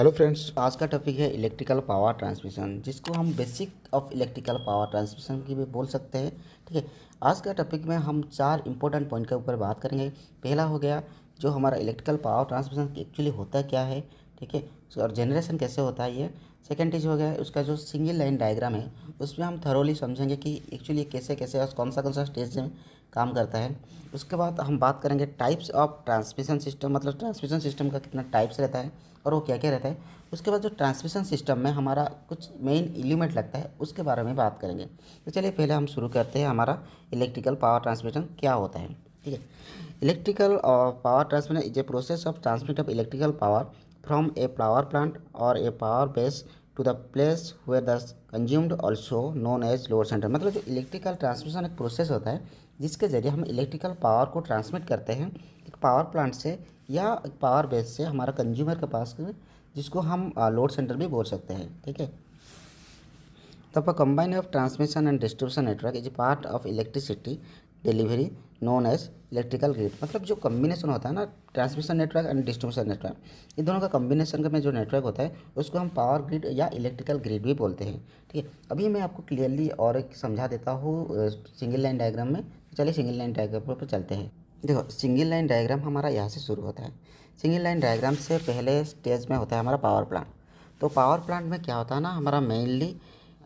Hello friends, आज का topic है इलेक्ट्रिकल पावर ट्रांसमिशन, जिसको हम basic of electrical power transmission की भी बोल सकते हैं। ठीक है, आज का टॉपिक में हम 4 इंपॉर्टेंट पॉइंट के ऊपर बात करेंगे। पहला हो गया जो हमारा इलेक्ट्रिकल पावर ट्रांसमिशन एक्चुअली होता क्या है, ठीक है, और जनरेशन कैसे होता है ये। सेकेंड चीज़ हो गया उसका जो सिंगल लाइन डायग्राम है, उसमें हम थरोली समझेंगे कि एक्चुअली कैसे कैसे और कौन सा स्टेज में काम करता है। उसके बाद हम बात करेंगे टाइप्स ऑफ ट्रांसमिशन सिस्टम, मतलब ट्रांसमिशन सिस्टम का कितना टाइप्स रहता है और वो क्या क्या रहता है। उसके बाद जो ट्रांसमिशन सिस्टम में हमारा कुछ मेन एलिमेंट लगता है, उसके बारे में बात करेंगे। तो चलिए पहले हम शुरू करते हैं, हमारा इलेक्ट्रिकल पावर ट्रांसमिशन क्या होता है। ठीक है, electrical power transmission is a process of transmit of electrical power from a power plant और a power base to the place where the consumed also known as load centre. मतलब जो electrical transmission एक process होता है जिसके ज़रिए हम electrical power को ट्रांसमिट करते हैं एक पावर प्लांट से या एक पावर बेस से हमारा कंज्यूमर के पास, जिसको हम लोड सेंटर भी बोल सकते हैं। ठीक है, तब combine of transmission and distribution network is part of electricity delivery known as electrical grid. मतलब जो कम्बिनेशन होता है ना, transmission network and distribution network, ये दोनों का कम्बिनेशन में जो नेटवर्क होता है उसको हम पावर ग्रिड या इलेक्ट्रिकल ग्रिड भी बोलते हैं। ठीक है, अभी मैं आपको क्लियरली और एक समझा देता हूँ सिंगल लाइन डायग्राम में। चलिए सिंगल लाइन डायग्राम पर चलते हैं। देखो, सिंगल लाइन डायग्राम हमारा यहाँ से शुरू होता है। सिंगल लाइन डायग्राम से पहले स्टेज में होता है हमारा पावर प्लांट। तो पावर प्लांट में क्या होता है ना, हमारा मेनली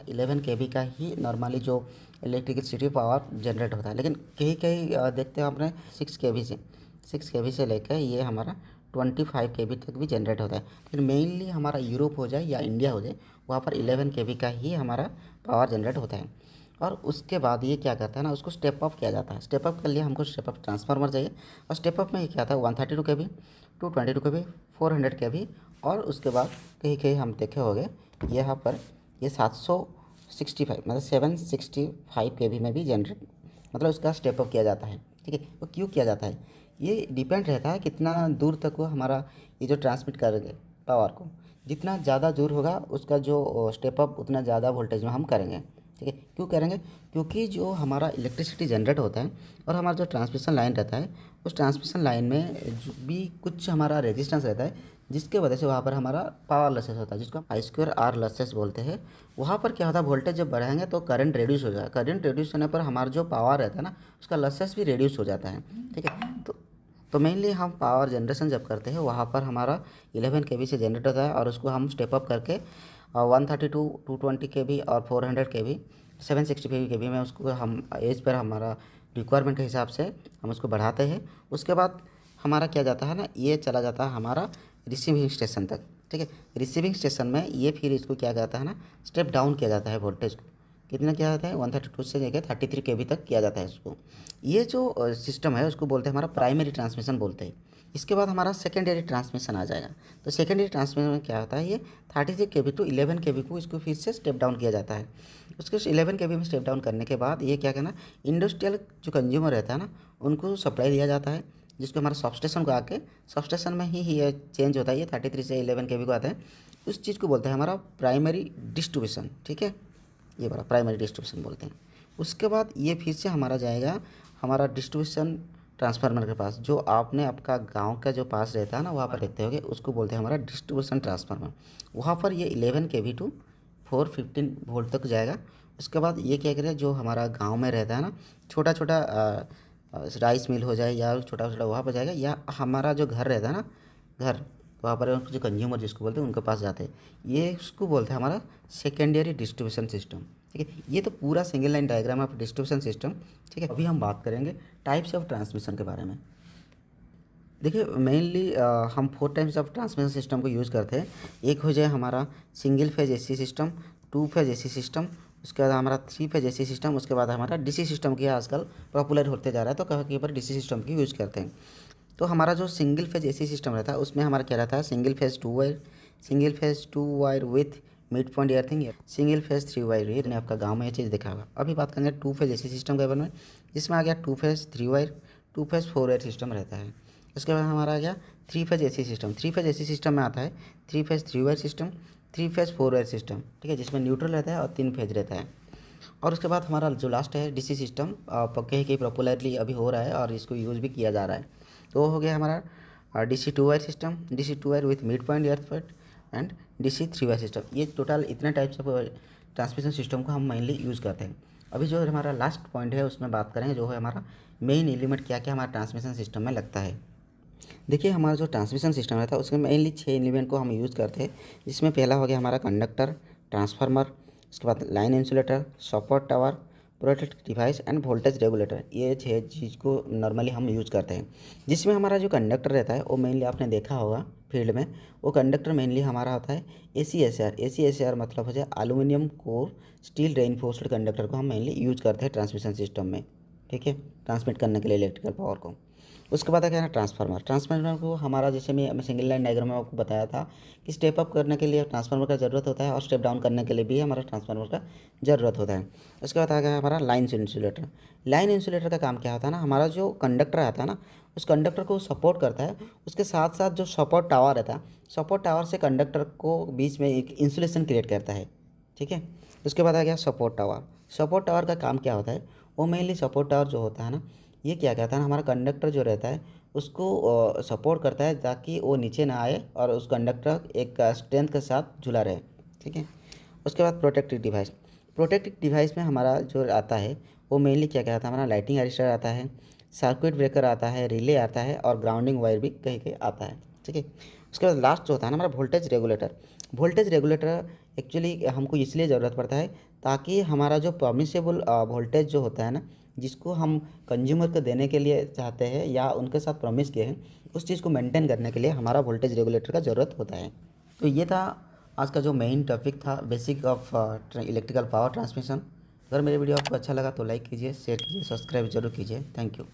11 kV का ही नॉर्मली जो इलेक्ट्रिसिटी पावर जनरेट होता है, लेकिन कहीं कहीं देखते हो आपने 6 kV से लेकर ये हमारा 25 kV तक भी जनरेट होता है। लेकिन मेनली हमारा यूरोप हो जाए या इंडिया हो जाए, वहाँ पर 11 kV का ही हमारा पावर जनरेट होता है। और उसके बाद ये क्या करता है ना, उसको स्टेप अप किया जाता है। स्टेप अप के लिए हमको स्टेप अप ट्रांसफार्मर चाहिए, और स्टेप अप में ये क्या आता है 132 kV, 222 kV, 400 kV, और उसके बाद कहीं कहीं हम देखे होंगे यहाँ पर ये 765 मतलब 765 kV में भी जनरेट, मतलब उसका स्टेप अप किया जाता है। ठीक है, वो क्यों किया जाता है, ये डिपेंड रहता है कितना दूर तक वो हमारा ये जो ट्रांसमिट करेंगे पावर को, जितना ज़्यादा दूर होगा उसका जो स्टेप अप उतना ज़्यादा वोल्टेज में हम करेंगे। ठीक है, क्यों करेंगे, क्योंकि जो हमारा इलेक्ट्रिसिटी जनरेट होता है और हमारा जो ट्रांसमिशन लाइन रहता है, उस ट्रांसमिशन लाइन में जो भी कुछ हमारा रेजिस्टेंस रहता है, जिसके वजह से वहाँ पर हमारा पावर लॉसेस होता है, जिसको हम I2R लॉसेस बोलते हैं। वहाँ पर क्या होता है, वोल्टेज जब बढ़ाएंगे तो करंट रिड्यूस हो जाएगा। करंट रिड्यूस होने पर हमारा जो पावर रहता है ना, उसका लॉसेस भी रिड्यूस हो जाता है। ठीक है, तो मेनली हम पावर जनरेशन जब करते हैं वहाँ पर हमारा 11 kV से जनरेट होता है, और उसको हम स्टेप अप करके 132, 220 kV और 400 kV, 765 kV में उसको हम एज पर हमारा रिक्वायरमेंट के हिसाब से हम उसको बढ़ाते हैं। उसके बाद हमारा क्या जाता है ना, ये चला जाता है हमारा रिसीविंग स्टेशन तक। ठीक है, रिसीविंग स्टेशन में ये फिर इसको क्या जाता है ना, स्टेप डाउन किया जाता है वोल्टेज को। कितना किया जाता है, 132 से लेकर 33 kV तक किया जाता है इसको। ये जो सिस्टम है उसको बोलते हैं हमारा प्राइमरी ट्रांसमिशन बोलते हैं। इसके बाद हमारा सेकेंडरी ट्रांसमिशन आ जाएगा। तो सेकेंडरी ट्रांसमिशन में क्या होता है, ये 33 kV टू 11 kV को इसको फिर से स्टेप डाउन किया जाता है। उसके 11 kV में स्टेप डाउन करने के बाद ये क्या करना, इंडस्ट्रियल जो कंज्यूमर रहता है ना, उनको सप्लाई दिया जाता है, जिसको हमारा सबस्टेशन को आके सबस्टेशन में ही ये चेंज होता है। ये 33 से 11 kV को आता है, उस चीज़ को बोलते हैं हमारा प्राइमरी डिस्ट्रीब्यूशन। ठीक है, ये बड़ा प्राइमरी डिस्ट्रीब्यूशन बोलते हैं। उसके बाद ये फिर से हमारा जाएगा हमारा डिस्ट्रीब्यूशन ट्रांसफार्मर के पास, जो आपने आपका गांव का जो पास रहता है ना, वहाँ पर देखते होगे, उसको बोलते हैं हमारा डिस्ट्रीब्यूशन ट्रांसफार्मर। वहाँ पर ये 11 kV टू 415 वोल्ट तक जाएगा। उसके बाद ये क्या करेगा, जो हमारा गांव में रहता है ना, छोटा छोटा राइस मिल हो जाए या छोटा छोटा, वहाँ पर जाएगा, या हमारा जो घर रहता है ना, घर, वहाँ पर जो कंज्यूमर जिसको बोलते हैं उनके पास जाते हैं। ये उसको बोलते हैं हमारा सेकेंडरी डिस्ट्रीब्यूशन सिस्टम। ठीक है, ये तो पूरा single line diagram of distribution system. ठीक है, अभी हम बात करेंगे टाइप्स ऑफ ट्रांसमिशन के बारे में। देखिए मेनली हम 4 टाइप्स ऑफ ट्रांसमिशन सिस्टम को यूज़ करते हैं। एक हो जाए हमारा single phase AC system, 2 phase AC system, उसके बाद हमारा 3 फेज AC सिस्टम, उसके बाद हमारा DC सिस्टम की आजकल पॉपुलर होते जा रहा है, तो कहीं पर DC सिस्टम की यूज़ करते हैं। तो हमारा जो सिंगल फेज AC सिस्टम रहता है उसमें हमारा क्या रहता है, single phase 2 wire, single phase 2 wire with mid point earthing, single phase 3 wire. ये आपका गांव में ये चीज़ देखा होगा। अभी बात करेंगे 2 फेज AC सिस्टम के बारे में, जिसमें आ गया 2 phase 3 wire, 2 phase 4 wire system रहता है। उसके बाद हमारा आ गया 3 phase AC system. 3 phase AC system में आता है 3 phase 3 wire system, 3 phase 4 wire system. ठीक है, जिसमें न्यूट्रल रहता है और 3 फेज रहता है। और उसके बाद हमारा जो लास्ट है DC सिस्टम, कहीं पॉपुलरली अभी हो रहा है और इसको यूज़ भी किया जा रहा है। तो वो हो गया हमारा DC 2 wire system, DC 2 wire with mid point earth point, and DC 3 wire system. ये टोटल इतने टाइप्स ऑफ ट्रांसमिशन सिस्टम को हम मेनली यूज़ करते हैं। अभी जो हमारा लास्ट पॉइंट है उसमें बात करेंगे, जो है हमारा मेन एलिमेंट क्या क्या हमारा ट्रांसमिशन सिस्टम में लगता है। देखिए हमारा जो ट्रांसमिशन सिस्टम रहता है उसमें मेनली 6 एलिमेंट को हम यूज़ करते हैं, जिसमें पहला हो गया हमारा कंडक्टर, ट्रांसफार्मर, उसके बाद line insulator, support tower, protect device end voltage regulator. ये 6 चीज़ को नॉर्मली हम यूज़ करते हैं। जिसमें हमारा जो कंडक्टर रहता है वो मेनली आपने देखा होगा फील्ड में, वो कंडक्टर मेनली हमारा होता है ACSR। ACSR मतलब हो जाए एल्यूमिनियम कोर स्टील रेइनफोर्स्ड कंडक्टर को हम मेनली यूज़ करते हैं ट्रांसमिशन सिस्टम में, ठीक है, ट्रांसमिट करने के लिए इलेक्ट्रिकल पावर को। उसके बाद क्या है ट्रांसफार्मर। ट्रांसफार्मर को हमारा जैसे मैं सिंगल लाइन डायग्राम में आपको बताया था कि स्टेप अप करने के लिए ट्रांसफार्मर का ज़रूरत होता है और स्टेप डाउन करने के लिए भी हमारा ट्रांसफार्मर का ज़रूरत होता है। उसके बाद आ गया हमारा लाइन इंसुलेटर। लाइन इंसुलेटर का काम क्या होता है ना, हमारा जो कंडक्टर आता है ना उस कंडक्टर को सपोर्ट करता है, उसके साथ साथ जो सपोर्ट टावर रहता है, सपोर्ट टावर से कंडक्टर को बीच में एक इंसुलेशन क्रिएट करता है, ठीक है। उसके बाद आ गया सपोर्ट टावर। सपोर्ट टावर का काम क्या होता है, वो मेनली सपोर्ट टावर जो होता है ना, ये क्या कहता है ना, हमारा कंडक्टर जो रहता है उसको सपोर्ट करता है ताकि वो नीचे ना आए और उस कंडक्टर एक स्ट्रेंथ के साथ झूला रहे, ठीक है। उसके बाद प्रोटेक्टिव डिवाइस। प्रोटेक्टिव डिवाइस में हमारा जो आता है वो मेनली क्या कहता है, हमारा लाइटिंग अरेस्टर आता है, सर्किट ब्रेकर आता है, रिले आता है और ग्राउंडिंग वायर भी कहीं कहीं आता है, ठीक है। उसके बाद लास्ट जो होता है ना हमारा voltage regulator. Voltage regulator actually हमको इसलिए ज़रूरत पड़ता है ताकि हमारा जो परमिसेबल वोल्टेज जो होता है ना, जिसको हम कंज्यूमर को देने के लिए चाहते हैं या उनके साथ प्रॉमिस किए हैं, उस चीज़ को मेंटेन करने के लिए हमारा वोल्टेज रेगुलेटर का ज़रूरत होता है। तो ये था आज का जो मेन टॉपिक था, basic of electrical power transmission. अगर मेरे वीडियो आपको अच्छा लगा तो लाइक कीजिए, शेयर कीजिए, सब्सक्राइब जरूर कीजिए। Thank you.